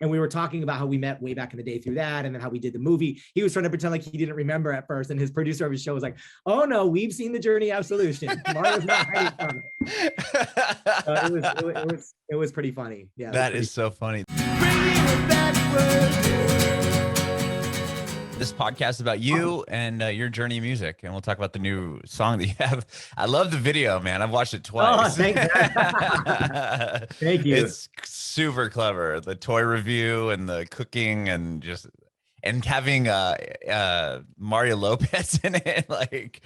And we were talking about how we met way back in the day through that, and then how we did the movie. He was trying to pretend like he didn't remember at first, and his producer of his show was like, "Oh no, we've seen the Journey Absolution." Mario's not hiding from it. It was pretty funny. Yeah, that is so funny. This podcast is about you and your journey in music, and we'll talk about the new song that you have. I love the video, man. I've watched it twice. Oh, thank you. It's super clever. The toy review and the cooking and having Mario Lopez in it, like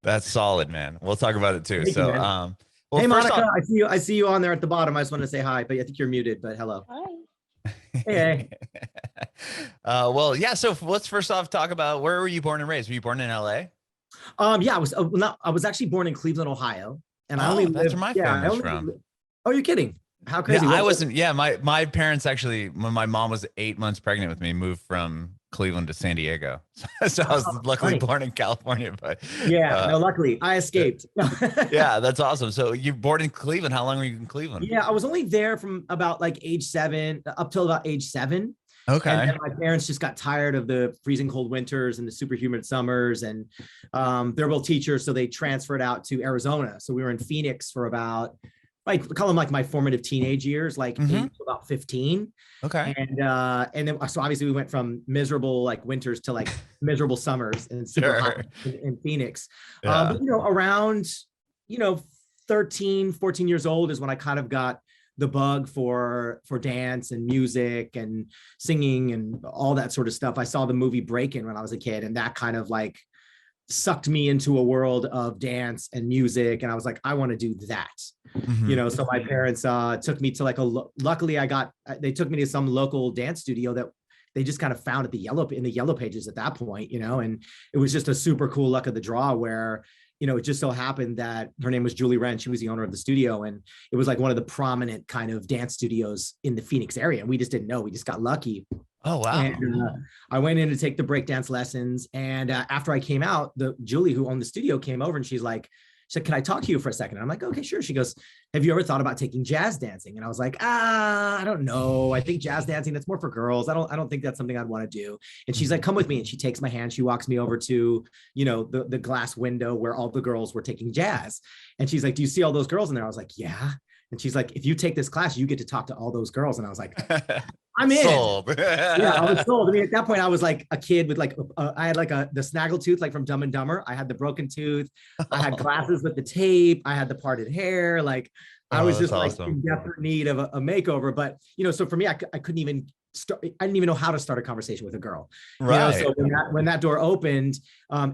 that's solid, man. We'll talk about it too. Thank so, you, well, hey Monica, I see you on there at the bottom. I just want to say hi, but I think you're muted. But hello. Hi. Hey. Well, yeah. So let's first off talk about, where were you born and raised? Were you born in LA? Yeah, I was actually born in Cleveland, Ohio, and I only that's where my family's from. Oh, you're kidding? How crazy? Yeah, I wasn't. Yeah, my parents actually, when my mom was 8 months pregnant with me, moved from Cleveland to San Diego. So I was luckily born in California, but no, luckily I escaped. Yeah, that's awesome. So you born in Cleveland. How long were you in Cleveland? Yeah, I was only there from about like age 7 up till about age 7. Okay. And then my parents just got tired of the freezing cold winters and the super humid summers, and they're both teachers, so they transferred out to Arizona. So we were in Phoenix for about, I call them like my formative teenage years, like 8 to about 15. Okay. And then so obviously we went from miserable like winters to like miserable summers and super hot in Phoenix. Yeah. But around 13, 14 years old is when I kind of got the bug for dance and music and singing and all that sort of stuff. I saw the movie Breakin' when I was a kid, and that kind of like sucked me into a world of dance and music. And I was like, I want to do that. So my parents took me to like luckily they took me to some local dance studio that they just kind of found in the yellow pages at that point, and it was just a super cool luck of the draw where, it just so happened that her name was Julie Wren. She was the owner of the studio. And it was like one of the prominent kind of dance studios in the Phoenix area. And we just didn't know. We just got lucky. Oh, wow. And I went in to take the breakdance lessons. And after I came out, Julie, who owned the studio, came over and she said, "Can I talk to you for a second?" And I'm like, "Okay, sure." She goes, "Have you ever thought about taking jazz dancing?" And I was like, I don't know. I think jazz dancing, that's more for girls. I don't think that's something I'd want to do. And she's like, "Come with me." And she takes my hand. She walks me over to, the glass window where all the girls were taking jazz. And she's like, "Do you see all those girls in there?" I was like, "Yeah." And she's like, "If you take this class, you get to talk to all those girls." And I was like, I'm in. Sold. Yeah, I was sold. I mean, at that point, I was like a kid with like, I had like the snaggle tooth, like from Dumb and Dumber. I had the broken tooth. I had glasses with the tape. I had the parted hair. Like I was just like in desperate need of a makeover. But, so for me, I couldn't even start. I didn't even know how to start a conversation with a girl. Right. So when that door opened,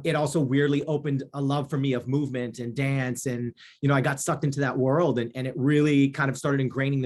it also weirdly opened a love for me of movement and dance. And, I got sucked into that world, and it really kind of started ingraining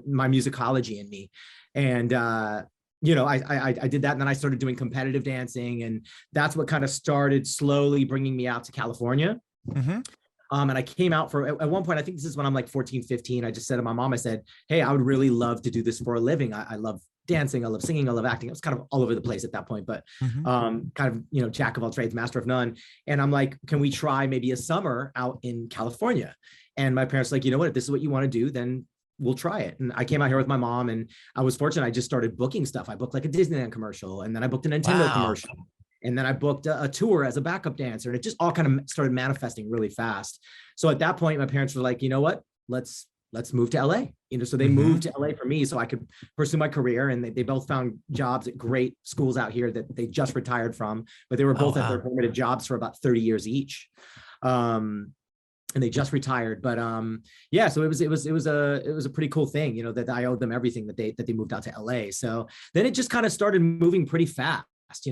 my musicology in me. And, I did that, and then I started doing competitive dancing, and that's what kind of started slowly bringing me out to California. And I came out at one point, I think this is when I'm like 14, 15. I just said to my mom, I said, "Hey, I would really love to do this for a living. I love dancing. I love singing. I love acting." It was kind of all over the place at that point, but kind of, jack of all trades, master of none. And I'm like, "Can we try maybe a summer out in California?" And my parents were like, "You know what, if this is what you want to do, then we'll try it." And I came out here with my mom, and I was fortunate. I just started booking stuff. I booked like a Disneyland commercial, and then I booked a Nintendo commercial, and then I booked a tour as a backup dancer. And it just all kind of started manifesting really fast. So at that point, my parents were like, "You know what, let's move to LA." So they moved to LA for me so I could pursue my career. And they both found jobs at great schools out here that they just retired from, but they were both at their formative jobs for about 30 years each. And they just retired, but so it was a pretty cool thing, that I owed them everything that they moved out to LA. So then it just kind of started moving pretty fast.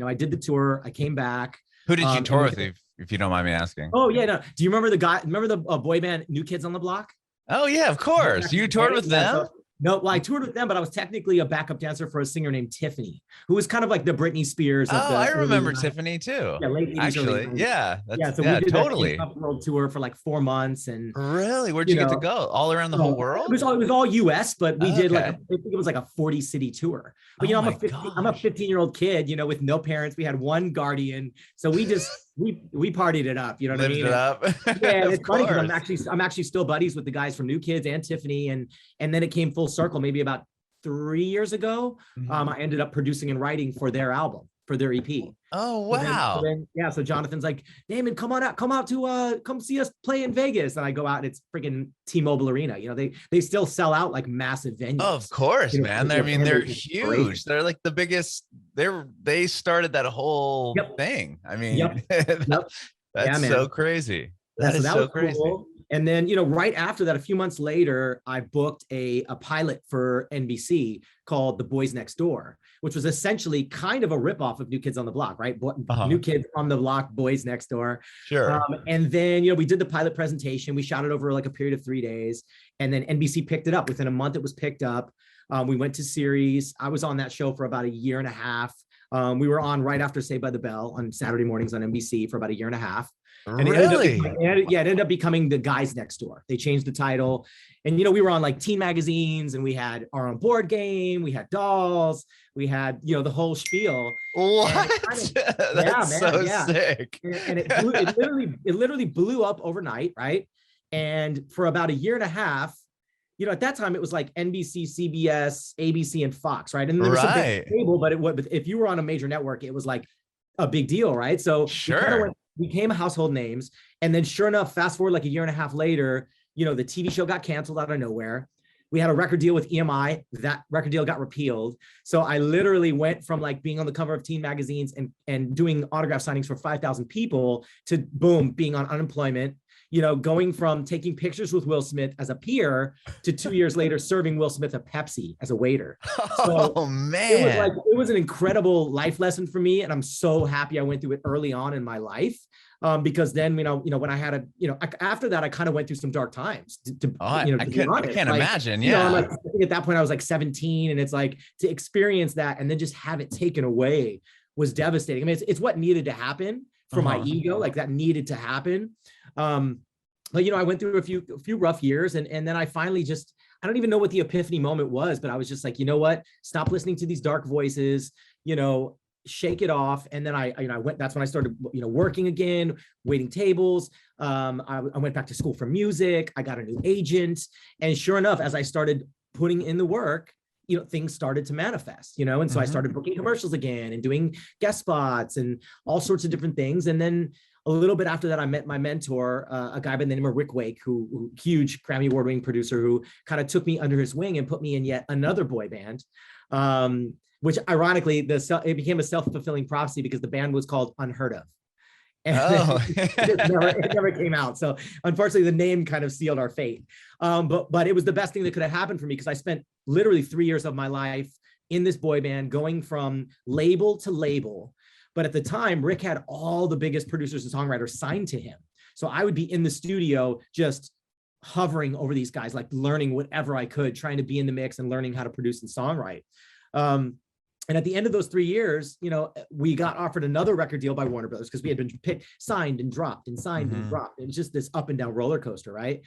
I did the tour, I came back. Who did you tour with, if you don't mind me asking? Oh yeah, no. Do you remember the boy band New Kids on the Block? Oh yeah, of course. You toured with them? No, well, I toured with them, but I was technically a backup dancer for a singer named Tiffany, who was kind of like the Britney Spears. I remember Tiffany too. Yeah, late 80s, actually. Yeah. So we did totally. That world tour for like 4 months. And really, where'd you get to go? All around the whole world? It was all US, but we did I think it was like a 40 city tour. But I'm a 15-year-old kid, with no parents. We had one guardian, so we just we partied it up. You know what I mean? It up. Yeah, it's funny because I'm actually still buddies with the guys from New Kids and Tiffany, and then it came full circle maybe about 3 years ago, I ended up producing and writing for their album, for their EP. Oh, wow. So Jonathan's like, Damon, come out to come see us play in Vegas. And I go out and it's freaking T-Mobile Arena. You know, they still sell out like massive venues. Oh, of course, you know, man. I mean, they're huge. They're like the biggest. They started that whole thing. I mean, that's so crazy. That is so crazy. Cool. And then, you know, right after that, a few months later, I booked a pilot for NBC called The Boys Next Door, which was essentially kind of a ripoff of New Kids on the Block, right? New Kids on the Block, Boys Next Door. Sure. And then, you know, we did the pilot presentation. We shot it over like a period of 3 days. And then NBC picked it up. Within a month, it was picked up. We went to series. I was on that show for about a year and a half. We were on right after Saved by the Bell on Saturday mornings on NBC for about a year and a half. And really? It ended up becoming The Guys Next Door. They changed the title. And, you know, we were on like teen magazines and we had our own board game. We had dolls. We had, you know, the whole spiel. What? That's so sick. And it literally blew up overnight, right? And for about a year and a half, you know, at that time it was like NBC, CBS, ABC, and Fox, right? And there was some big cable, but if you were on a major network, it was like a big deal, right? So we became household names. And then sure enough, fast forward like a year and a half later, you know, the TV show got canceled out of nowhere. We had a record deal with EMI. That record deal got repealed. So I literally went from like being on the cover of teen magazines and doing autograph signings for 5,000 people to boom, being on unemployment. You know, going from taking pictures with Will Smith as a peer to 2 years later serving Will Smith a Pepsi as a waiter. So oh man, it was an incredible life lesson for me, and I'm so happy I went through it early on in my life. Because then, you know, when I had after that, I kind of went through some dark times. I can't imagine. Yeah, you know, like, I think at that point I was like 17, and it's like to experience that and then just have it taken away was devastating. I mean, it's what needed to happen for my ego, like that needed to happen. But you know, I went through a few rough years, and then I finally just, I don't even know what the epiphany moment was, but I was just like, you know what, stop listening to these dark voices, you know, shake it off. And then I went, that's when I started, you know, working again, waiting tables. I went back to school for music. I got a new agent. And sure enough, as I started putting in the work, you know, things started to manifest, you know? And so I started booking commercials again and doing guest spots and all sorts of different things. And then a little bit after that, I met my mentor, a guy by the name of Rick Wake, who huge Grammy Award-winning producer, who kind of took me under his wing and put me in yet another boy band, which ironically, it became a self-fulfilling prophecy because the band was called Unheard of. And it never came out. So unfortunately, the name kind of sealed our fate. But it was the best thing that could have happened for me, because I spent literally 3 years of my life in this boy band, going from label to label. But at the time, Rick had all the biggest producers and songwriters signed to him. So I would be in the studio just hovering over these guys, like learning whatever I could, trying to be in the mix and learning how to produce and songwrite. And at the end of those 3 years, you know, we got offered another record deal by Warner Brothers, because we had been signed and dropped and signed and dropped. It was just this up and down roller coaster, right?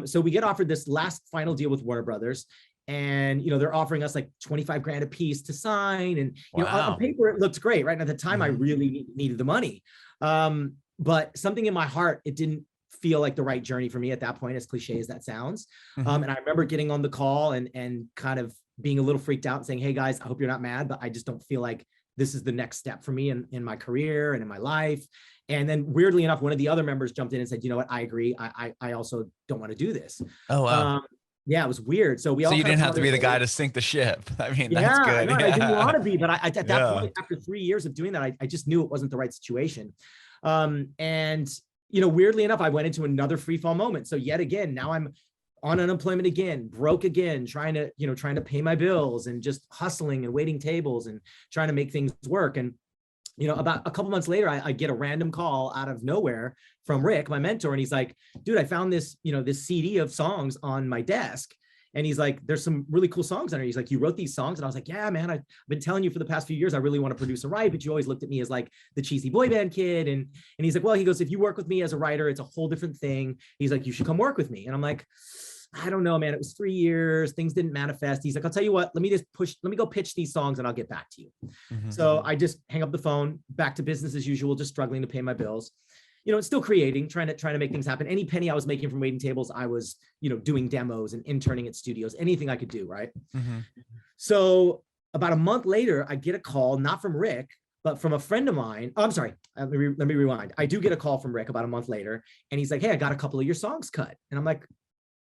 So we get offered this last final deal with Warner Brothers. And, you know, they're offering us like 25 grand a piece to sign. And, you know, on paper, it looked great, right? And at the time, I really needed the money. But something in my heart, it didn't feel like the right journey for me at that point, as cliche as that sounds. And I remember getting on the call and kind of being a little freaked out and saying, hey guys, I hope you're not mad, but I just don't feel like this is the next step for me in my career and in my life. And then weirdly enough, one of the other members jumped in and said, you know what, I agree. I also don't want to do this. Oh, wow. Yeah, it was weird. So you didn't have to be the guy to sink the ship. I mean, that's good. No, I didn't want to be, but at that point, after 3 years of doing that, I just knew it wasn't the right situation. And, you know, weirdly enough, I went into another free fall moment. So yet again, now I'm on unemployment again, broke again, trying to pay my bills and just hustling and waiting tables and trying to make things work. And, you know, about a couple months later, I get a random call out of nowhere from Rick, my mentor. And he's like, dude, I found this, you know, this CD of songs on my desk. And he's like, there's some really cool songs on it. He's like, you wrote these songs? And I was like, yeah, man, I've been telling you for the past few years, I really want to produce and write, but you always looked at me as like the cheesy boy band kid. And he's like, well, he goes, if you work with me as a writer, it's a whole different thing. He's like, you should come work with me. And I'm like, I don't know, man, it was 3 years, things didn't manifest. He's like, I'll tell you what, let me go pitch these songs and I'll get back to you. So I just hang up the phone, back to business as usual, just struggling to pay my bills. it's still creating, trying to make things happen. Any penny I was making from waiting tables, I was, doing demos and interning at studios, anything I could do, right? Mm-hmm. So about a month later, I get a call, not from Rick, but from a friend of mine. Oh, I'm sorry. Let me rewind. I do get a call from Rick about a month later, and he's like, "Hey, I got a couple of your songs cut." And I'm like,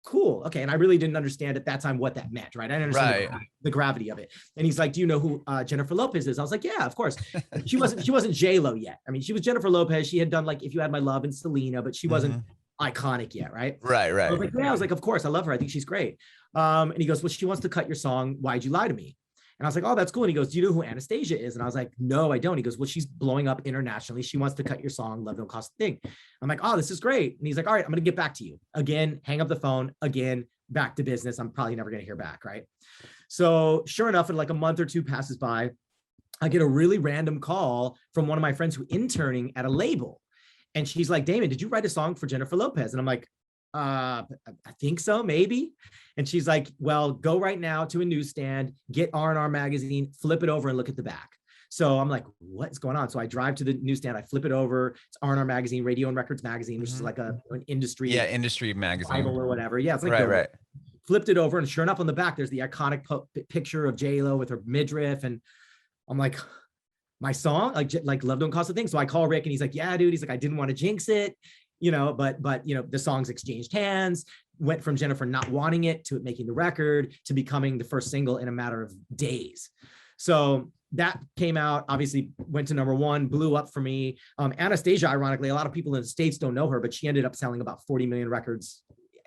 "Cool. Okay." And I really didn't understand at that time what that meant, right? I didn't understand the gravity of it. And he's like, "Do you know who Jennifer Lopez is?" I was like, "Yeah, of course." She wasn't J-Lo yet. I mean, she was Jennifer Lopez. She had done like If You Had My Love and Selena, but she wasn't iconic yet, right? Right. I was like, "Yeah." I was like, "Of course, I love her. I think she's great." And he goes, "Well, she wants to cut your song, Why'd You Lie to Me?" And I was like, "Oh, that's cool." And he goes, "Do you know who Anastasia is?" And I was like, "No, I don't." He goes, "Well, she's blowing up internationally. She wants to cut your song, Love Don't Cost a Thing." I'm like, "Oh, this is great." And he's like, "All right, I'm going to get back to you." Again, hang up the phone. Again, back to business. I'm probably never going to hear back, right? So sure enough, in like a month or two passes by, I get a really random call from one of my friends who interning at a label. And she's like, "Damon, did you write a song for Jennifer Lopez?" And I'm like, I think so, maybe. And she's like, "Well, go right now to a newsstand, get R&R magazine, flip it over and look at the back." So I'm like, "What's going on?" So I drive to the newsstand, I flip it over. It's R&R magazine, Radio and Records magazine, which is like an industry, industry magazine Bible or whatever. Yeah, it's like right. Flipped it over, and sure enough, on the back, there's the iconic picture of J-Lo with her midriff. And I'm like, my song, like Love Don't Cost a Thing. So I call Rick, and he's like, "Yeah, dude." He's like, "I didn't want to jinx it, but the songs exchanged hands, went from Jennifer not wanting it to it making the record to becoming the first single in a matter of days." So that came out, obviously went to #1, blew up for me. Anastasia, ironically, a lot of people in the States don't know her, but she ended up selling about 40 million records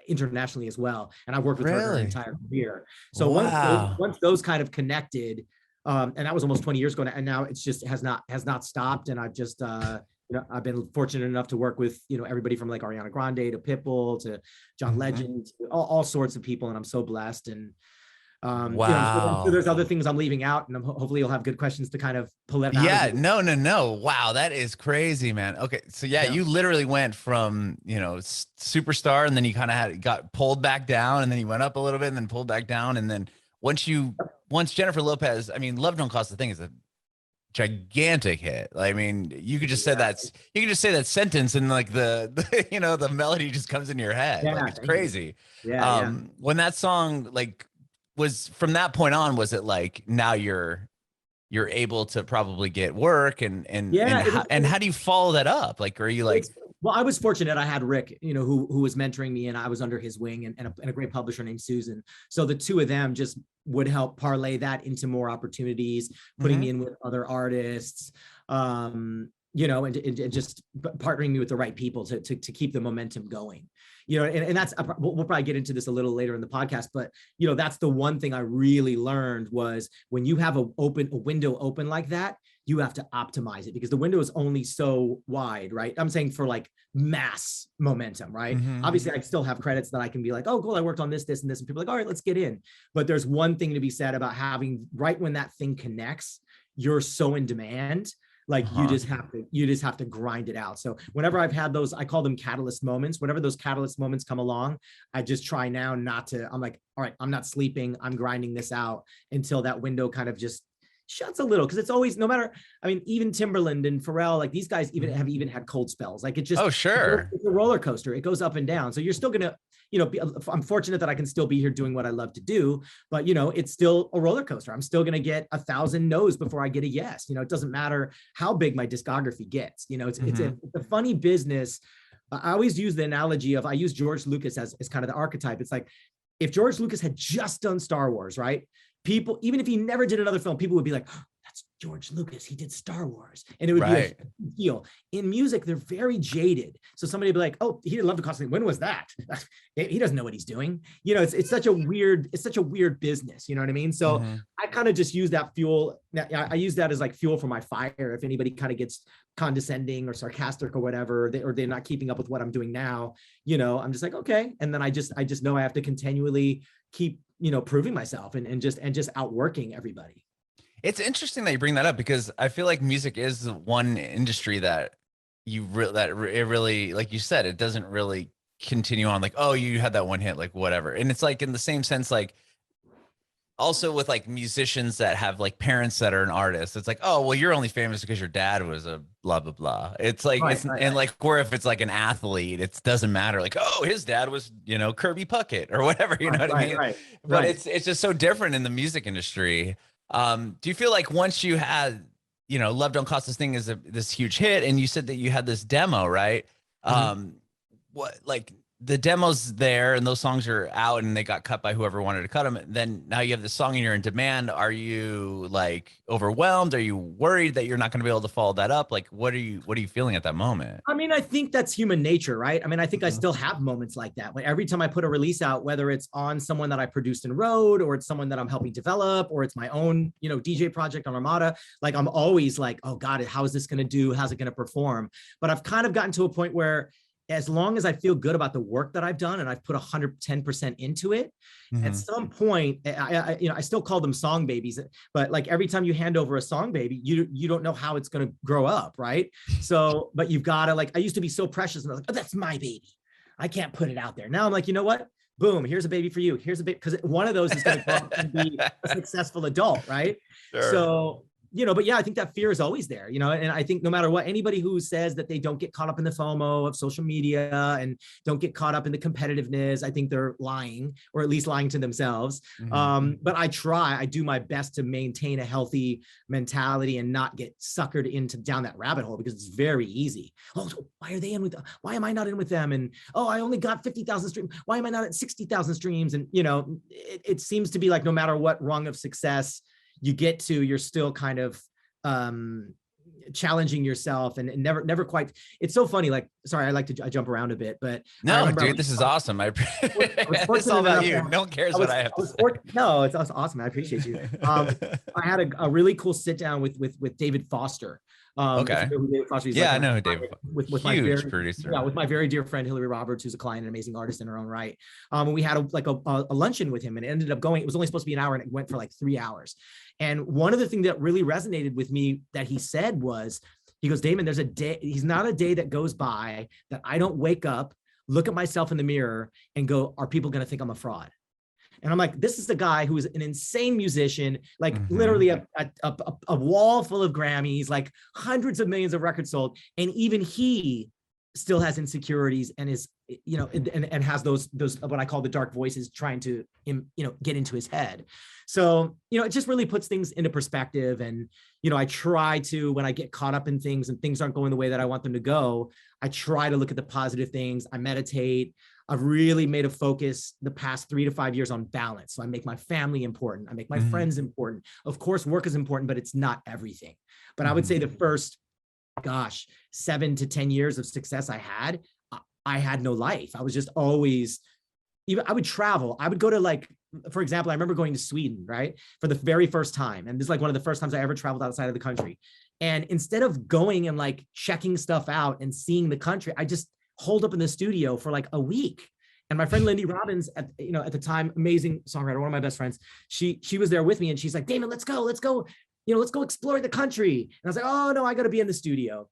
internationally as well. And I've worked with her entire career. So once those kind of connected, and that was almost 20 years ago, and now it's just has not stopped. And I've just I've been fortunate enough to work with everybody from like Ariana Grande to Pitbull to John Legend, all sorts of people, and I'm so blessed. And so there's other things I'm leaving out, and hopefully you'll have good questions to kind of pull that out. Yeah, no. Wow, that is crazy, man. Okay, so you literally went from superstar, and then you kind of got pulled back down, and then you went up a little bit, and then pulled back down, and then once Jennifer Lopez, I mean, Love Don't Cost a Thing is a gigantic hit. I mean, you could just say that sentence, and like the melody just comes into your head. Like, it's crazy. When that song was from that point on, was it like now you're able to probably get work and how do you follow that up? Like, are you like, well, I was fortunate. I had Rick, who was mentoring me, and I was under his wing, and a great publisher named Susan. So the two of them just would help parlay that into more opportunities, putting me in with other artists, and just partnering me with the right people to keep the momentum going. And that's, we'll probably get into this a little later in the podcast, but that's the one thing I really learned was when you have a window open like that, you have to optimize it because the window is only so wide, right? I'm saying for like mass momentum, right? Obviously I still have credits that I can be like, "Oh, cool, I worked on this, and this," and people are like, "All right, let's get in." But there's one thing to be said about having right when that thing connects, you're so in demand. Like you just have to grind it out. So whenever I've had those, I call them catalyst moments. Whenever those catalyst moments come along, I just try now not to, I'm like, all right, I'm not sleeping. I'm grinding this out until that window kind of just shuts a little. Cause it's always, no matter, I mean, even Timberland and Pharrell, like these guys have had cold spells. Like it just, it's a roller coaster. It goes up and down. So you're still going to, I'm fortunate that I can still be here doing what I love to do, but it's still a roller coaster. I'm still going to get 1,000 no's before I get a yes. It doesn't matter how big my discography gets, it's a funny business. I always use the analogy of, I use George Lucas as kind of the archetype. It's like, if George Lucas had just done Star Wars, right? People, even if he never did another film, people would be like, "Oh, that's George Lucas. He did Star Wars." And it would be a deal. In music, they're very jaded. So somebody would be like, "Oh, he did Love to Cost a Thing. When was that?" He doesn't know what he's doing. It's such a weird business. You know what I mean? So I kind of just use that fuel. I use that as like fuel for my fire. If anybody kind of gets condescending or sarcastic or whatever, or they're not keeping up with what I'm doing now, I'm just like, okay. And then I just know I have to continually keep, proving myself and just outworking everybody. It's interesting that you bring that up because I feel like music is one industry that it really, like you said, it doesn't really continue on like, oh, you had that one hit, like whatever. And it's like in the same sense, like also with like musicians that have like parents that are an artist, it's like, oh, well, you're only famous because your dad was a blah, blah, blah. It's like, Right, it's, right, and right. like, or if it's like an athlete, it doesn't matter. Like, oh, his dad was, Kirby Puckett or whatever, you know Right, what I right, mean? right, But right. it's just so different in the music industry. Do you feel like once you had, Love Don't Cost Us Thing is this huge hit, and you said that you had this demo, right? Mhm. Um, what like the demo's there and those songs are out and they got cut by whoever wanted to cut them. Then now you have this song and you're in demand. Are you like overwhelmed? Are you worried that you're not going to be able to follow that up? Like, what are you feeling at that moment? I mean, I think that's human nature, right? I mean, I think I Mhm. still have moments like that. Like every time I put a release out, whether it's on someone that I produced and wrote, or it's someone that I'm helping develop, or it's my own, DJ project on Armada, like I'm always like, oh God, how is this going to do? How's it going to perform? But I've kind of gotten to a point where as long as I feel good about the work that I've done and I've put 110% into it, at Mhm. some point, I still call them song babies, but like every time you hand over a song baby, you don't know how it's going to grow up, right? So, but you've got to like, I used to be so precious and I was like, oh, that's my baby. I can't put it out there. Now I'm like, you know what? Boom, here's a baby for you. Here's a baby, because one of those is going to grow up and be a successful adult, right? Sure. So, but yeah, I think that fear is always there, and I think no matter what, anybody who says that they don't get caught up in the FOMO of social media and don't get caught up in the competitiveness, I think they're lying, or at least lying to themselves. Mhm. But I do my best to maintain a healthy mentality and not get suckered into down that rabbit hole, because it's very easy. Oh, so why are they in with, why am I not in with them? And, oh, I only got 50,000 streams. Why am I not at 60,000 streams? And, it seems to be like, no matter what rung of success you get to, you're still kind of challenging yourself and never quite. It's so funny. Like, sorry, I jump around a bit, but I No, remember dude, this is awesome. I was It's all fortunate about enough you. to No one cares what I have to say. no, it's awesome. I appreciate you. I had a really cool sit down with David Foster. If you Okay. know who David Foster is, Yeah, like I an know Dave. with my Huge very producer. with my very dear friend Hillary Roberts, who's a client and amazing artist in her own right. And we had a luncheon with him, and it ended up going. It was only supposed to be an hour, and it went for like 3 hours. And one of the things that really resonated with me that he said was, he goes, Damon, there's a day. He's not a day that goes by that I don't wake up, look at myself in the mirror, and go, are people going to think I'm a fraud? And I'm like, this is the guy who is an insane musician, like Mhm. literally a wall full of Grammys, like hundreds of millions of records sold. And even he still has insecurities and is, and has those what I call the dark voices trying to, get into his head. So, it just really puts things into perspective. And, I try to, when I get caught up in things and things aren't going the way that I want them to go, I try to look at the positive things. I meditate. I've really made a focus the past 3 to 5 years on balance. So I make my family important. I make my Mhm. friends important. Of course, work is important, but it's not everything. But I would Mhm. say the first, 7 to 10 years of success I had no life. I was just always, even I would travel. I would go to, like, for example, I remember going to Sweden, right? For the very first time. And this is like one of the first times I ever traveled outside of the country. And instead of going and like checking stuff out and seeing the country, I just holed up in the studio for like a week. And my friend Lindy Robbins, at the time, amazing songwriter, one of my best friends, she was there with me, and she's like, Damon, let's go, let's go explore the country. And I was like, oh no, I got to be in the studio.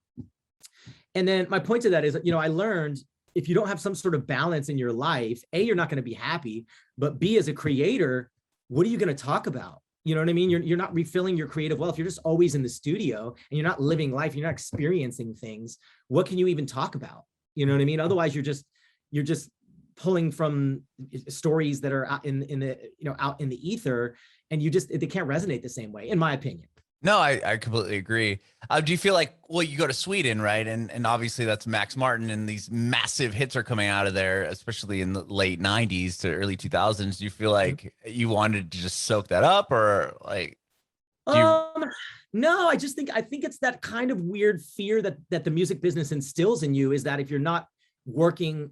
And then my point to that is, I learned, if you don't have some sort of balance in your life, A, you're not going to be happy, but B, as a creator, what are you going to talk about? You know what I mean? You're not refilling your creative wealth. You're just always in the studio and you're not living life. You're not experiencing things. What can you even talk about? You know what I mean? Otherwise, you're just pulling from stories that are out in the, out in the ether, and they can't resonate the same way, in my opinion. No, I completely agree. Do you feel like, well, you go to Sweden, right? And obviously that's Max Martin, and these massive hits are coming out of there, especially in the late 90s to early 2000s. Do you feel like you wanted to just soak that up, or like, do you? Um, no, I think it's that kind of weird fear that the music business instills in you, is that if you're not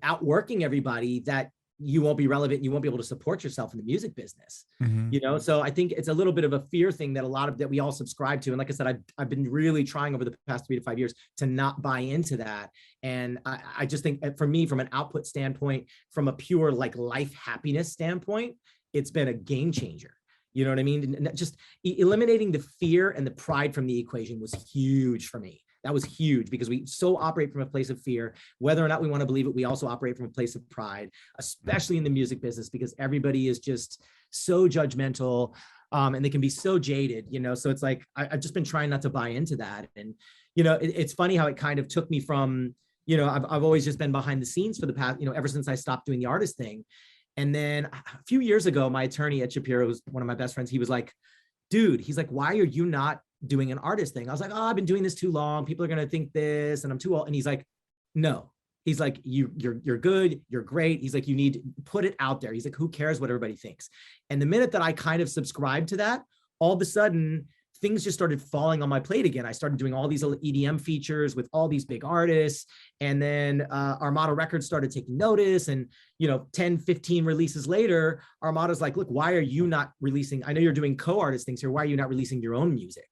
outworking everybody, that you won't be relevant, you won't be able to support yourself in the music business. Mhm. So I think it's a little bit of a fear thing that we all subscribe to. And like I said, I've been really trying over the past 3 to 5 years to not buy into that. And I just think, for me, from an output standpoint, from a pure like life happiness standpoint, it's been a game changer. You know what I mean? And just eliminating the fear and the pride from the equation was huge for me. That was huge, because we so operate from a place of fear. Whether or not we want to believe it, we also operate from a place of pride, especially in the music business, because everybody is just so judgmental, and they can be so jaded, you know? So it's like, I've just been trying not to buy into that. And, you know, it's funny how it kind of took me from, you know, I've always just been behind the scenes for the past, you know, ever since I stopped doing the artist thing. And then a few years ago, my attorney at Shapiro, was one of my best friends. He was like, dude, he's like, why are you not doing an artist thing? I was like, oh, I've been doing this too long. People are going to think this and I'm too old. And he's like, no. He's like, you're good. You're great. He's like, you need to put it out there. He's like, who cares what everybody thinks? And the minute that I kind of subscribed to that, all of a sudden things just started falling on my plate again. I started doing all these EDM features with all these big artists. And then Armada Records started taking notice. And, you know, 10, 15 releases later, Armada's like, look, why are you not releasing? I know you're doing co-artist things here. Why are you not releasing your own music?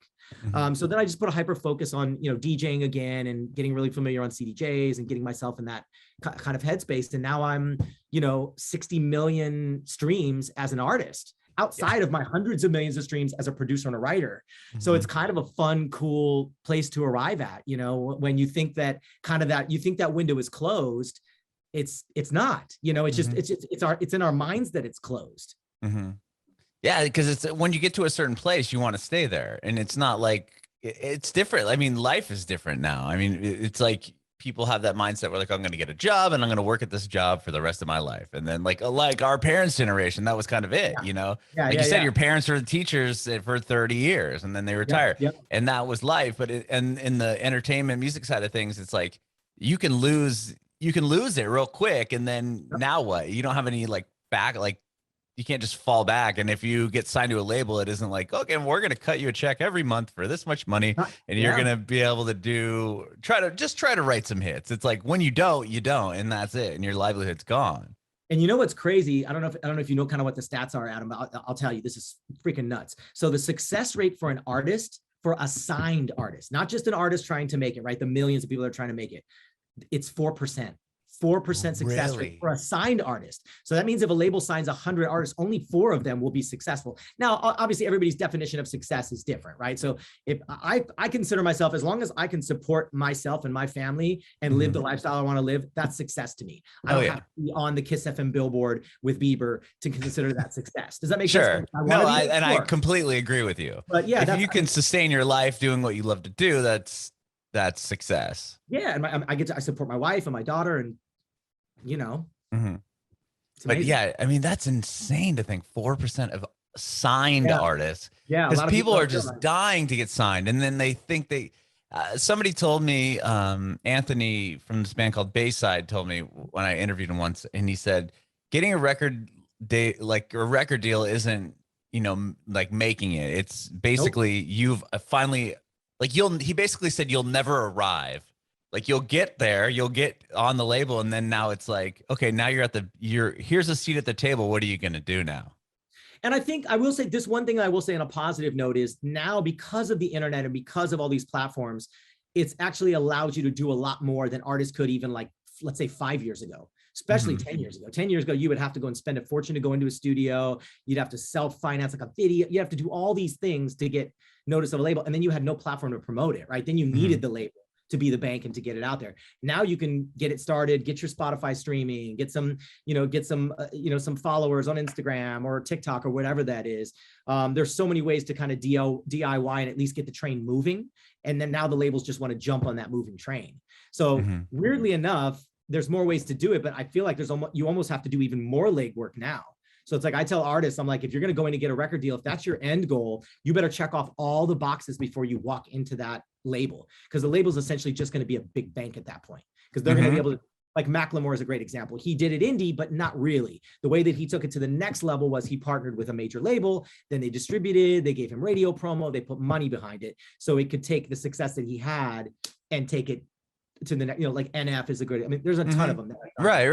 So then I just put a hyper focus on, you know, DJing again and getting really familiar on CDJs and getting myself in that kind of headspace. And now I'm, you know, 60 million streams as an artist, outside of my hundreds of millions of streams as a producer and a writer. So it's kind of a fun, cool place to arrive at, you know, when you think that you think that window is closed, it's not, you know, it's just, it's in our minds that it's closed. Yeah, because it's when you get to a certain place, you want to stay there. And it's not like, it's different. I mean, life is different now. I mean, it's like people have that mindset where like, I'm going to get a job and I'm going to work at this job for the rest of my life. And then like our parents' generation, that was kind of it, you know, like you said, your parents were the teachers for 30 years and then they retired and that was life. But and in the entertainment music side of things, it's like, you can lose it real quick. And then now what? You don't have any like back, like, you can't just fall back. And if you get signed to a label, it isn't like, okay, we're going to cut you a check every month for this much money. And you're going to be able to try to write some hits. It's like when you don't, and that's it. And your livelihood's gone. And you know, what's crazy? I don't know if you know kind of what the stats are, Adam, but I'll tell you, this is freaking nuts. So the success rate for an artist, for a signed artist, not just an artist trying to make it, right? The millions of people that are trying to make it, it's 4%. 4% success rate for a signed artist. So that means if a label signs 100 artists, only 4 of them will be successful. Now, obviously, everybody's definition of success is different, right? So if I consider myself, as long as I can support myself and my family and live the lifestyle I want to live, that's success to me. I don't have to be on the Kiss FM billboard with Bieber to consider that success. Does that make sense? I completely agree with you. But yeah, if you can sustain your life doing what you love to do, that's success. Yeah, and I support my wife and my daughter, and you know, but yeah, I mean, that's insane to think 4% of signed artists. Yeah, because people are just dying to get signed, and then they think somebody told me, Anthony from this band called Bayside told me when I interviewed him once, and he said getting a record deal isn't, you know, like making it. It's basically you've finally, like, he basically said you'll never arrive. Like you'll get there, you'll get on the label, and then now it's like, okay, now here's a seat at the table. What are you going to do now? And I think I will say this one thing I will say on a positive note is now, because of the internet and because of all these platforms, it's actually allowed you to do a lot more than artists could even, like, let's say 5 years ago, especially 10 years ago. 10 years ago, you would have to go and spend a fortune to go into a studio. You'd have to self-finance like a video. You have to do all these things to get notice of a label. And then you had no platform to promote it, right? Then you needed the label to be the bank and to get it out there. Now you can get it started, get your Spotify streaming, get some followers on Instagram or TikTok or whatever that is. There's so many ways to kind of DIY and at least get the train moving. And then now the labels just want to jump on that moving train. So weirdly enough, there's more ways to do it, but I feel like you almost have to do even more legwork now. So it's like, I tell artists, I'm like, if you're going to go in and get a record deal, if that's your end goal, you better check off all the boxes before you walk into that label, because the label is essentially just going to be a big bank at that point, because they're going to be able to, like, Macklemore is a great example. He did it indie, but not really. The way that he took it to the next level was he partnered with a major label, then they distributed, they gave him radio promo, they put money behind it, so it could take the success that he had and take it to the next, you know, like NF is a good, I mean, there's a ton of them. Right.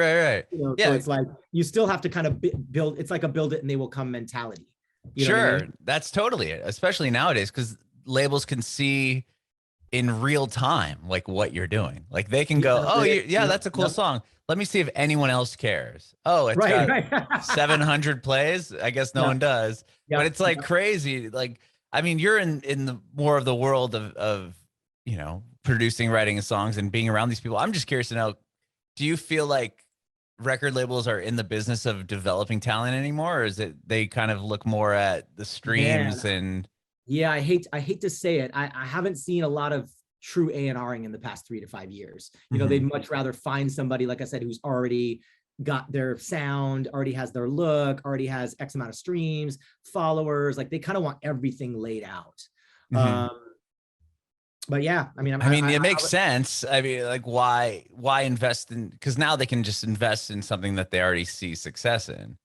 You know, so it's like, you still have to kind of build, it's like a build it and they will come mentality. You know what I mean? That's totally it, especially nowadays, because labels can see in real time, like, what you're doing. Like, they can go, that's a cool song. Let me see if anyone else cares. Oh, it's got 700 plays. I guess no one does. But it's like crazy. Like, I mean, you're in the more of the world of, you know, producing, writing songs and being around these people. I'm just curious to know, do you feel like record labels are in the business of developing talent anymore, or is it they kind of look more at the streams Man, and yeah, I hate to say it. I haven't seen a lot of true A&Ring in the past 3 to 5 years. They'd Mhm. much rather find somebody, like I said, who's already got their sound, already has their look, already has X amount of streams, followers. Like they kind of want everything laid out. Mhm. Um, but yeah, I mean, I mean, it makes sense. I mean, like why invest in, because now they can just invest in something that they already see success in.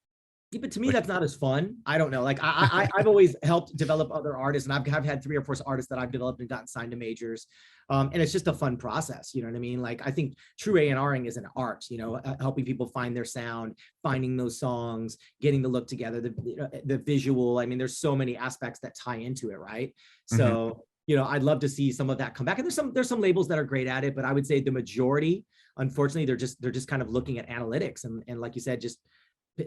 yeah, but to me, Which that's not as fun. I don't know. Like I've always helped develop other artists, and I've had 3 or 4 artists that I've developed and gotten signed to majors, and it's just a fun process. You know what I mean? Like I think true A&Ring is an art. Helping people find their sound, finding those songs, getting the look together, the visual. I mean, there's so many aspects that tie into it, right? Mhm. So I'd love to see some of that come back. And there's some labels that are great at it, but I would say the majority, unfortunately, they're just kind of looking at analytics and like you said, just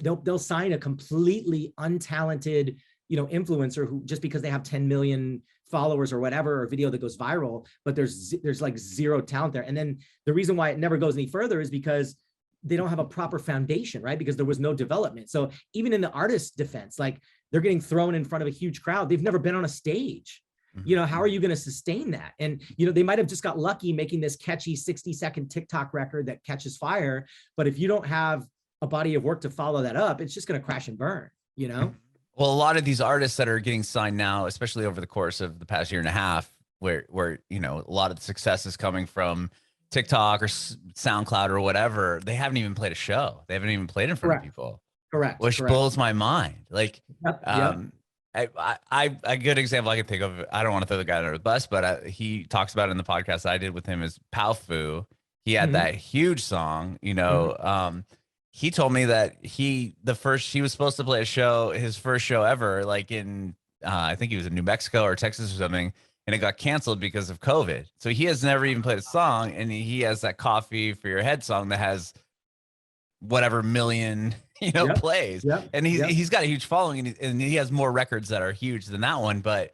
they'll sign a completely untalented influencer who, just because they have 10 million followers or whatever, or video that goes viral, but there's like zero talent there. And then the reason why it never goes any further is because they don't have a proper foundation, right? Because there was no development. So even in the artist's defense, like they're getting thrown in front of a huge crowd, they've never been on a stage. Mhm. How are you going to sustain that? And they might have just got lucky making this catchy 60-second TikTok record that catches fire, but if you don't have a body of work to follow that up, it's just going to crash and burn. Well, a lot of these artists that are getting signed now, especially over the course of the past year and a half, where a lot of the success is coming from TikTok or SoundCloud or whatever, they haven't even played a show. They haven't even played in front of Correct. people, Correct. which Correct. blows my mind. Like, Yep. Yep. um, a good example I can think of. I don't want to throw the guy under the bus, but he talks about it in the podcast I did with him is Palfu. He had Mhm. that huge song, Mhm. he told me that he was supposed to play a show, his first show ever, like in I think he was in New Mexico or Texas or something, and it got canceled because of COVID. So he has never even played a song, and he has that "Coffee for Your Head" song that has whatever million Yep. plays, Yep. and he's Yep. he's got a huge following, and he has more records that are huge than that one, but.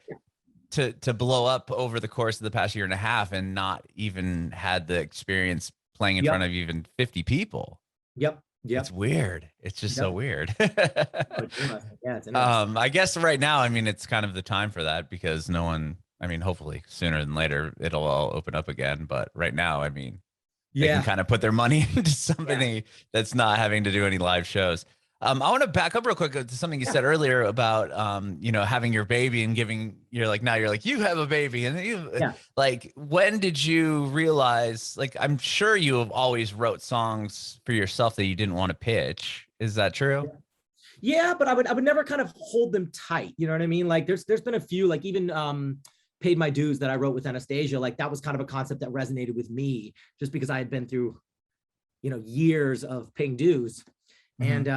To blow up over the course of the past year and a half and not even had the experience playing in front Yep. of even 50 people. Yep. It's Yep. weird. It's just so Yep. weird. Oh, it's interesting. Yeah, it's interesting. I guess right now, I mean, it's kind of the time for that because no one, I mean, hopefully sooner than later, it'll all open up again. But right now, I mean, they can Yeah. kind of put their money into Yeah. something that's not having to do any live shows. I want to back up real quick to something you Yeah. said earlier about, having your baby and now you're like, you have a baby. And Yeah. like, when did you realize, like, I'm sure you have always wrote songs for yourself that you didn't want to pitch. Is that true? Yeah, but I would never kind of hold them tight. You know what I mean? Like there's been a few, like even Paid My Dues that I wrote with Anastasia. Like that was kind of a concept that resonated with me just because I had been through, years of paying dues. Mm-hmm.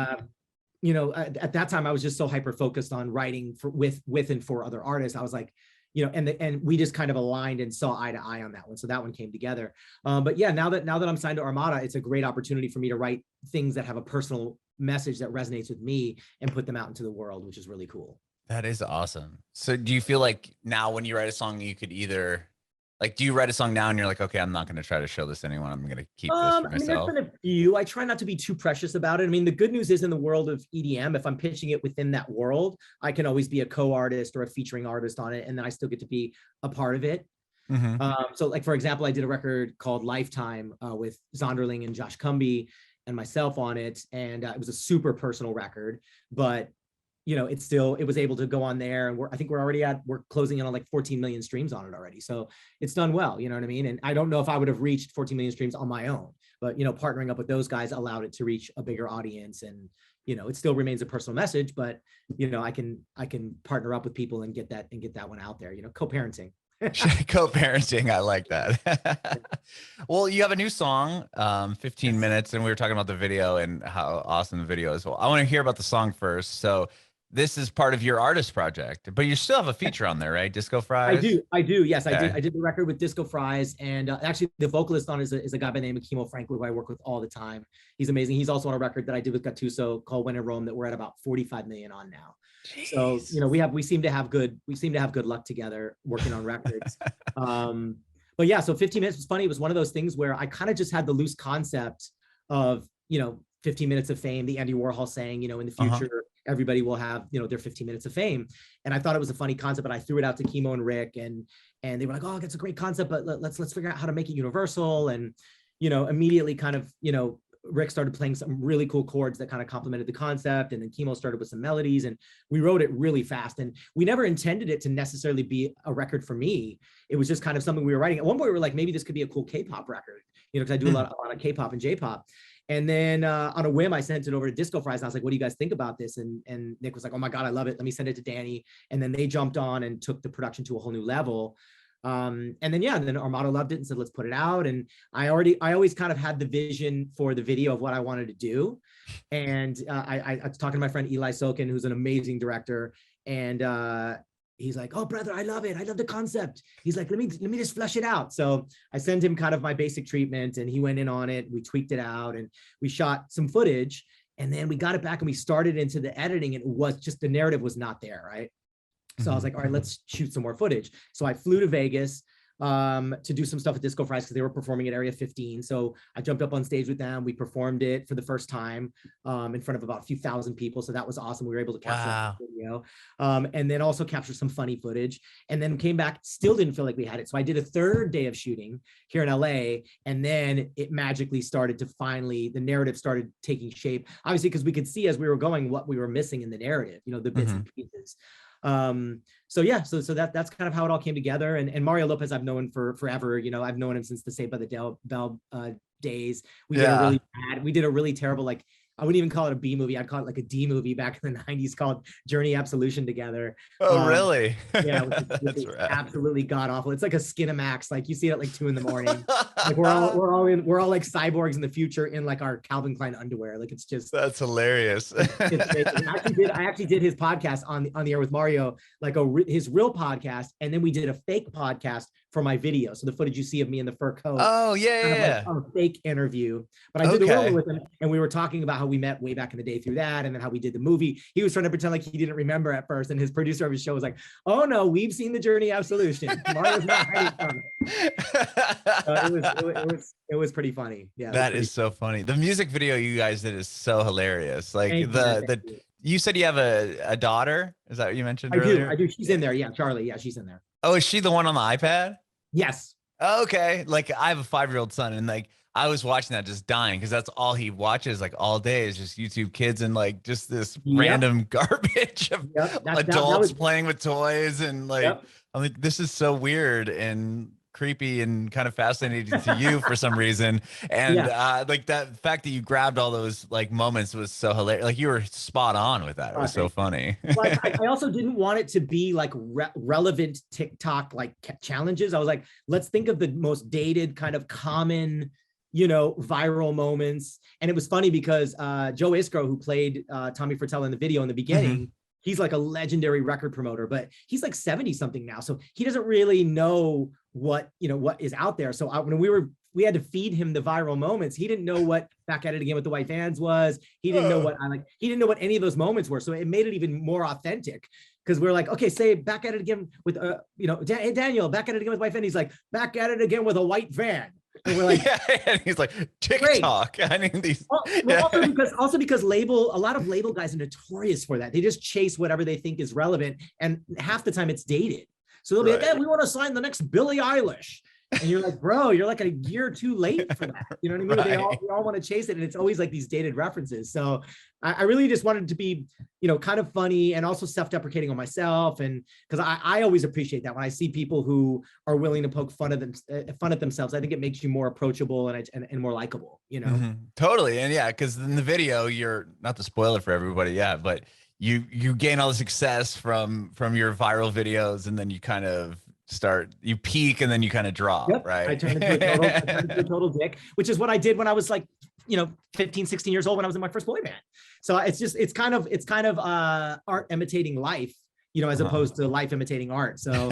And at that time I was just so hyper focused on writing with and for other artists. I was like, and we just kind of aligned and saw eye to eye on that one. So that one came together. But yeah, now that I'm signed to Armada, it's a great opportunity for me to write things that have a personal message that resonates with me and put them out into the world, which is really cool. That is awesome. So do you feel like now when you write a song, you could either do you write a song now and you're like, okay, I'm not going to try to show this to anyone. I'm going to keep this for I mean, there's myself. been a few. I try not to be too precious about it. I mean, the good news is in the world of EDM, if I'm pitching it within that world, I can always be a co-artist or a featuring artist on it, and then I still get to be a part of it. Mm-hmm. So like, for example, I did a record called Lifetime with Zonderling and Josh Cumbee and myself on it. And it was a super personal record, but it was able to go on there, and we're closing in on like 14 million streams on it already. So it's done well, you know what I mean? And I don't know if I would have reached 14 million streams on my own, but partnering up with those guys allowed it to reach a bigger audience. And it still remains a personal message, but I can partner up with people and get that one out there, co-parenting. Co-parenting, I like that. Well, you have a new song, 15 minutes, and we were talking about the video and how awesome the video is. Well, I want to hear about the song first. So this is part of your artist project, but you still have a feature on there, right? Disco Fries? I do. Yes, Okay. I did the record with Disco Fries, and actually the vocalist on is a guy by the name of Kimo Franklin, who I work with all the time. He's amazing. He's also on a record that I did with Gattuso called When in Rome that we're at about 45 million on now. Jeez. So we seem to have good luck together working on records. But yeah, so 15 minutes was funny. It was one of those things where I kind of just had the loose concept of 15 minutes of fame, the Andy Warhol saying, in the future, everybody will have, their 15 minutes of fame. And I thought it was a funny concept, but I threw it out to Kimo and Rick, and they were like, oh, that's a great concept, but let's figure out how to make it universal. And, immediately kind of, Rick started playing some really cool chords that kind of complemented the concept. And then Kimo started with some melodies, and we wrote it really fast. And we never intended it to necessarily be a record for me. It was just kind of something we were writing. At one point we were like, maybe this could be a cool K-pop record, because I do a lot of K-pop and J-pop. And then on a whim, I sent it over to Disco Fries. And I was like, what do you guys think about this? And Nick was like, oh my God, I love it. Let me send it to Danny. And then they jumped on and took the production to a whole new level. And then Armada loved it and said, let's put it out. And I always kind of had the vision for the video of what I wanted to do. And I was talking to my friend Eli Sokin, who's an amazing director. And he's like, oh, brother, I love it. I love the concept. He's like, let me just flesh it out. So I sent him kind of my basic treatment, and he went in on it. We tweaked it out, and we shot some footage, and then we got it back and we started into the editing, and it was just, the narrative was not there, right? So I was like, all right, let's shoot some more footage. So I flew to Vegas to do some stuff at Disco Fries because they were performing at Area 15. So I jumped up on stage with them. We performed it for the first time in front of about a few thousand people. So that was awesome. We were able to capture that video, and then also capture some funny footage, and then came back, still didn't feel like we had it. So I did a third day of shooting here in LA, and then it magically started to finally, the narrative started taking shape, obviously, because we could see as we were going what we were missing in the narrative, the bits and pieces. So that's kind of how it all came together. And Mario Lopez, I've known for forever. I've known him since the Saved by the Bell days. We did a really terrible, like, I wouldn't even call it a B movie. I'd call it like a D movie back in the 90s called Journey Absolution together. Oh, really? Yeah, which is absolutely god awful. It's like a Skinamax. Like, you see it at like 2 a.m. Like we're all like cyborgs in the future in like our Calvin Klein underwear. Like, it's just, that's hilarious. I actually did his podcast on the air with Mario, like his real podcast, and then we did a fake podcast for my video. So the footage you see of me in the fur coat. Oh yeah, like a fake interview. But I did the real one with him, and we were talking about how we met way back in the day through that, and then how we did the movie. He was trying to pretend like he didn't remember at first, and his producer of his show was like, "Oh no, we've seen the Journey Absolution. Mario's not hiding from it." It was pretty funny. Yeah, that is so funny. The music video you guys did is so hilarious. Like you said you have a daughter. Is that what you mentioned earlier? I do. She's in there. Yeah, Charlie. Yeah, she's in there. Oh, is she the one on the iPad? Yes. Okay. Like, I have a 5-year-old son, and like, I was watching that just dying because that's all he watches like all day is just YouTube Kids and like just this random garbage of adults playing with toys. And like, I'm like, this is so weird and creepy and kind of fascinating to you for some reason. And like, that fact that you grabbed all those like moments was so hilarious. Like, you were spot on with that. It was so funny. Well, I also didn't want it to be like relevant TikTok like challenges. I was like, let's think of the most dated kind of common, viral moments. And it was funny because Joe Iskro, who played Tommy Fratello in the video in the beginning, he's like a legendary record promoter, but he's like 70 something now. So he doesn't really know what is out there. So when we had to feed him the viral moments. He didn't know what Back at It Again with the White Vans was. He didn't know he didn't know what any of those moments were. So it made it even more authentic, because we're like, okay, say Back at It Again with Daniel, Back at It Again with White Van. He's like, Back at It Again with a white van. And we're like, and he's like, TikTok. Great. I mean, these. Also because a lot of label guys are notorious for that. They just chase whatever they think is relevant, and half the time it's dated. So they'll be like, we want to sign the next Billie Eilish. And you're like, bro, you're like a year too late for that. You know what I mean? They all want to chase it. And it's always like these dated references. So I really just wanted to be, kind of funny and also self-deprecating on myself. And because I always appreciate that when I see people who are willing to poke fun at themselves. I think it makes you more approachable and more likable, Totally. And because in the video, you're not to spoil it for everybody. But you gain all the success from your viral videos, and then you kind of you peak and then you kind of drop, right? I turned into a total dick, which is what I did when I was like, 15, 16 years old when I was in my first boy band. So it's kind of art imitating life, as opposed to life imitating art. So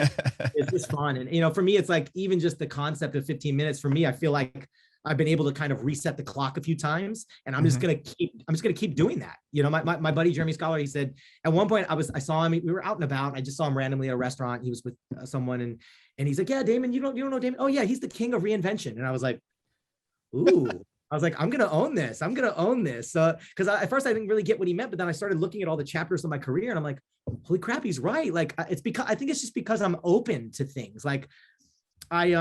it's just fun. And, for me, it's like, even just the concept of 15 minutes for me, I feel like I've been able to kind of reset the clock a few times, and I'm just going to keep doing that. My buddy, Jeremy Scholar, he said at one point I saw him, we were out and about. I just saw him randomly at a restaurant. He was with someone, and he's like, yeah, Damon, you don't know Damon? Oh yeah. He's the king of reinvention. And I was like, ooh, I was like, I'm gonna own this. I'm gonna own this. Because at first I didn't really get what he meant, but then I started looking at all the chapters of my career, and I'm like, holy crap, he's right. Like, it's because I think it's just because I'm open to things. Like, I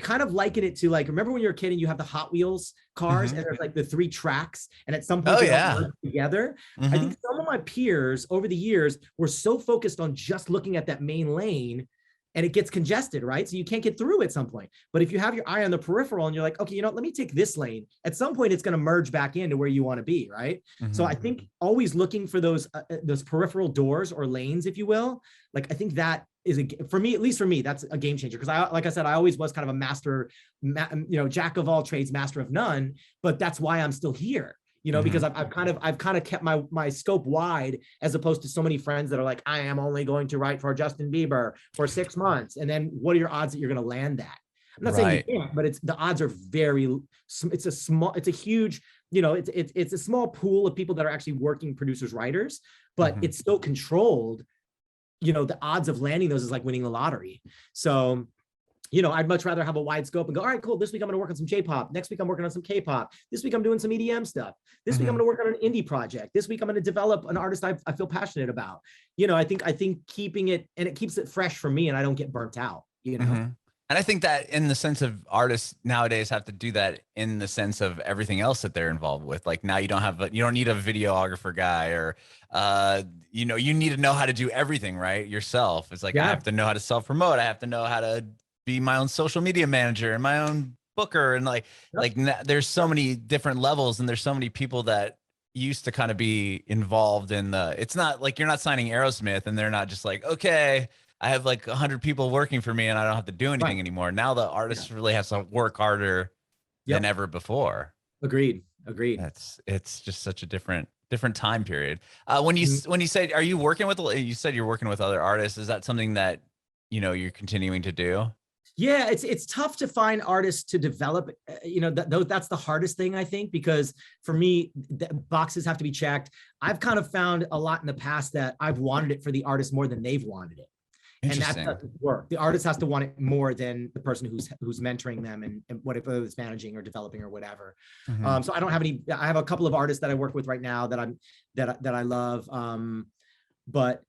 kind of liken it to, like, remember when you were a kid and you have the Hot Wheels cars and there's like the 3 tracks, and at some point Oh they all yeah. merge together. I think some of my peers over the years were so focused on just looking at that main lane, and it gets congested, right? So you can't get through at some point. But if you have your eye on the peripheral and you're like, okay, you know, let me take this lane, at some point it's going to merge back into where you want to be, right? So I think always looking for those peripheral doors or lanes, if you will, like, I think that is for me, at least for me, that's a game changer. Because like I said, I always was kind of a master, jack of all trades, master of none. But that's why I'm still here. Because I've kind of kept my scope wide, as opposed to so many friends that are like, I am only going to write for Justin Bieber for 6 months. And then what are your odds that you're going to land that? I'm not saying you can't, but the odds are it's a huge, it's a small pool of people that are actually working producers, writers, but it's so controlled, the odds of landing those is like winning the lottery. So, I'd much rather have a wide scope and go, all right, cool. This week I'm going to work on some J-pop. Next week I'm working on some K-pop. This week I'm doing some EDM stuff. This week I'm going to work on an indie project. This week I'm going to develop an artist I feel passionate about. I think keeping it, and it keeps it fresh for me, and I don't get burnt out, And I think that in the sense of artists nowadays have to do that in the sense of everything else that they're involved with. Like now you don't need a videographer guy, or, you need to know how to do everything right yourself. It's like, I have to know how to self-promote. I have to know how to be my own social media manager and my own booker. And there's so many different levels, and there's so many people that used to kind of be involved in it's not like you're not signing Aerosmith and they're not just like, okay, I have like 100 people working for me and I don't have to do anything anymore. Now the artist really has to work harder than ever before. Agreed. It's just such a different time period. When you say, are you working with, you said you're working with other artists. Is that something that, you're continuing to do? Yeah, it's tough to find artists to develop, that's the hardest thing, I think, because for me, the boxes have to be checked. I've kind of found a lot in the past that I've wanted it for the artist more than they've wanted it. And that doesn't work. The artist has to want it more than the person who's mentoring them and whatever it's managing or developing or whatever. So I don't have any. I have a couple of artists that I work with right now that I love, but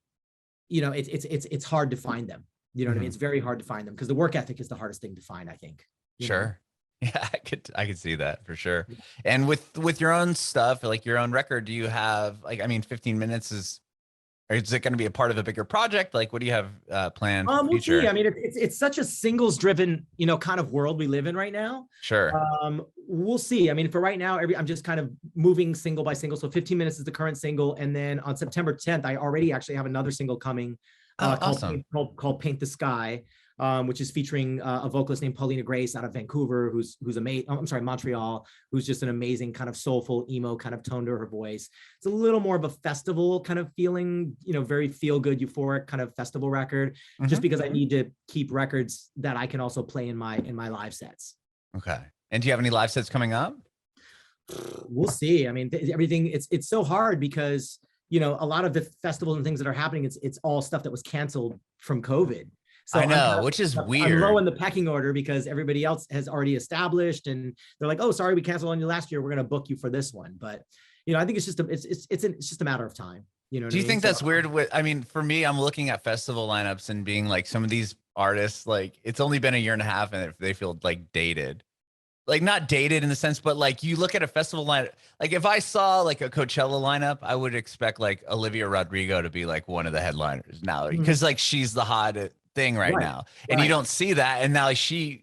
it's hard to find them. You know what I mean? It's very hard to find them because the work ethic is the hardest thing to find, I think. Sure. Yeah, I could see that for sure. And with your own stuff, like your own record, do you have 15 minutes is it going to be a part of a bigger project? Like, what do you have planned for the future? We'll see. I mean, it's such a singles driven, kind of world we live in right now. Sure. We'll see. I mean, for right now, I'm just kind of moving single by single. So 15 minutes is the current single. And then on September 10th, I already actually have another single coming awesome. called Paint the Sky, which is featuring a vocalist named Paulina Grace out of Vancouver, who's Montreal, who's just an amazing kind of soulful emo kind of tone to her voice. It's a little more of a festival kind of feeling, very feel good, euphoric kind of festival record, just because I need to keep records that I can also play in my live sets. Okay. And do you have any live sets coming up? We'll see. I mean, everything, it's so hard because, a lot of the festivals and things that are happening, it's all stuff that was canceled from COVID. So I know, which is weird. I'm low in the pecking order because everybody else has already established, and they're like, "Oh, sorry, we canceled on you last year. We're going to book you for this one." But I think it's just a matter of time. Do you think that's weird? For me, I'm looking at festival lineups and being like, some of these artists, like, it's only been a year and a half, and they feel like dated. Like, not dated in the sense, but like, you look at a festival lineup, like if I saw like a Coachella lineup, I would expect like Olivia Rodrigo to be like one of the headliners now, because like she's the hot thing right now, and you don't see that, and now she's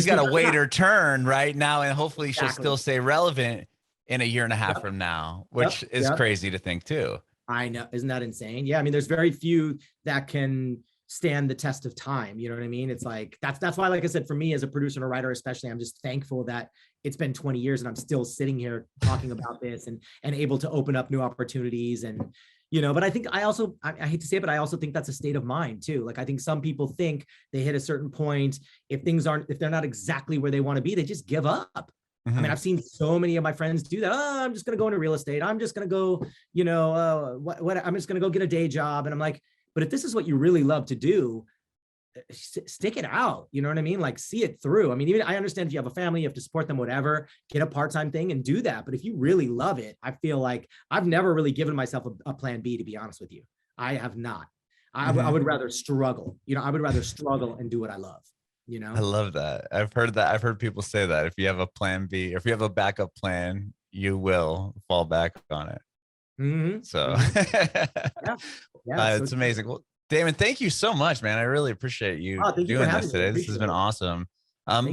got to wait her turn right now, and hopefully she'll still stay relevant in a year and a half from now, which is crazy to think too. I know, isn't that insane? Yeah, I mean, there's very few that can stand the test of time. You know what I mean? It's like, that's why, like I said, for me as a producer and a writer especially, I'm just thankful that it's been 20 years and I'm still sitting here talking about this and able to open up new opportunities. And but I think I hate to say it, but I also think that's a state of mind too. Like, I think some people think they hit a certain point, if they're not exactly where they want to be, they just give up. I mean, I've seen so many of my friends do that. Oh, I'm just going to go into real estate. I'm just going to go, I'm just going to go get a day job. And I'm like, but if this is what you really love to do, stick it out. You know what I mean? Like, see it through. I mean, even I understand if you have a family, you have to support them, whatever, get a part-time thing and do that. But if you really love it, I feel like I've never really given myself a plan B, to be honest with you. I have not. I would rather struggle. You know, I would rather struggle and do what I love. You know, I love that. I've heard that. I've heard people say that if you have a plan B, or if you have a backup plan, you will fall back on it. So yeah, it's amazing. Well, Damon, thank you so much, man. I really appreciate you doing this today. This has been awesome.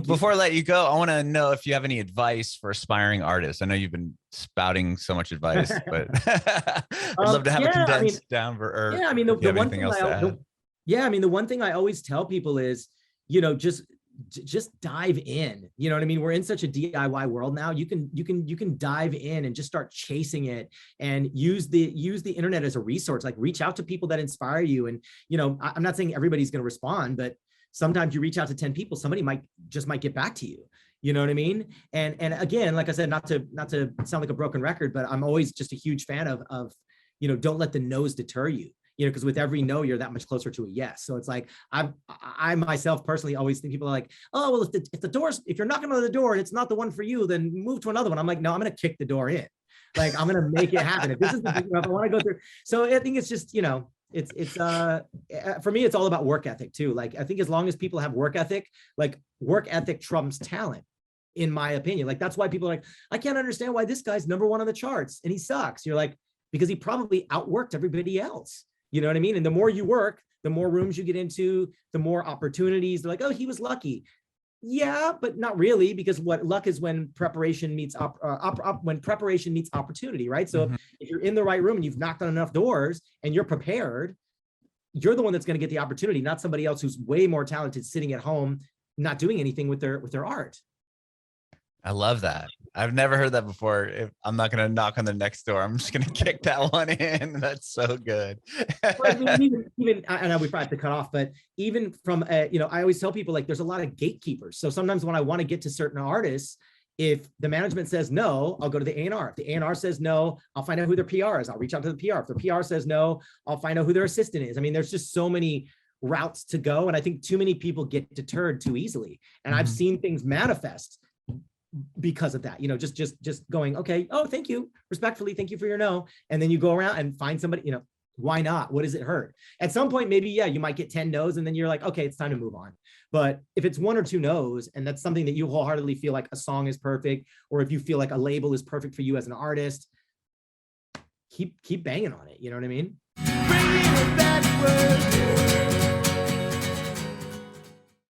Before I let you go, I want to know if you have any advice for aspiring artists. I know you've been spouting so much advice, but I'd love to have a condensed down for. Yeah, I mean, the one thing the one thing I always tell people is, you know, just dive in. You know what I mean? We're in such a DIY world now. You can dive in and just start chasing it, and use the internet as a resource. Like, reach out to people that inspire you. And, you know, I'm not saying everybody's going to respond, but sometimes you reach out to 10 people, somebody might get back to you. You know what I mean? And again, like I said, not to sound like a broken record, but I'm always just a huge fan of, you know, don't let the no's deter you. You know, because with every no, you're that much closer to a yes. So it's like, I myself personally always think people are like, oh, well, if you're knocking on the door and it's not the one for you, then move to another one. I'm like, no, I'm going to kick the door in. Like, I'm going to make it happen. If this is the big enough, I want to go through. So I think it's just, you know, it's for me, it's all about work ethic too. Like, I think as long as people have work ethic, like, work ethic trumps talent, in my opinion. Like, that's why people are like, I can't understand why this guy's #1 on the charts and he sucks. You're like, because he probably outworked everybody else. You know what I mean? And the more you work, the more rooms you get into, the more opportunities. They're like, oh, he was lucky. Yeah, but not really, because what luck is when preparation meets when preparation meets opportunity, right? So if you're in the right room and you've knocked on enough doors and you're prepared, you're the one that's going to get the opportunity, not somebody else who's way more talented sitting at home, not doing anything with their art. I love that. I've never heard that before. I'm not going to knock on the next door. I'm just going to kick that one in. That's so good. I mean, even I know we probably have to cut off, but even from, you know, I always tell people, like, there's a lot of gatekeepers. So sometimes when I want to get to certain artists, if the management says no, I'll go to the A&R. If the A&R says no, I'll find out who their PR is. I'll reach out to the PR. If the PR says no, I'll find out who their assistant is. I mean, there's just so many routes to go. And I think too many people get deterred too easily. And I've seen things manifest because of that, you know, just going, okay, oh, thank you, respectfully, thank you for your no. And then you go around and find somebody, you know, why not? What does it hurt? At some point, maybe, yeah, you might get 10 no's and then you're like, okay, it's time to move on. But if it's 1 or 2 no's, and that's something that you wholeheartedly feel like a song is perfect, or if you feel like a label is perfect for you as an artist, keep banging on it. You know what I mean?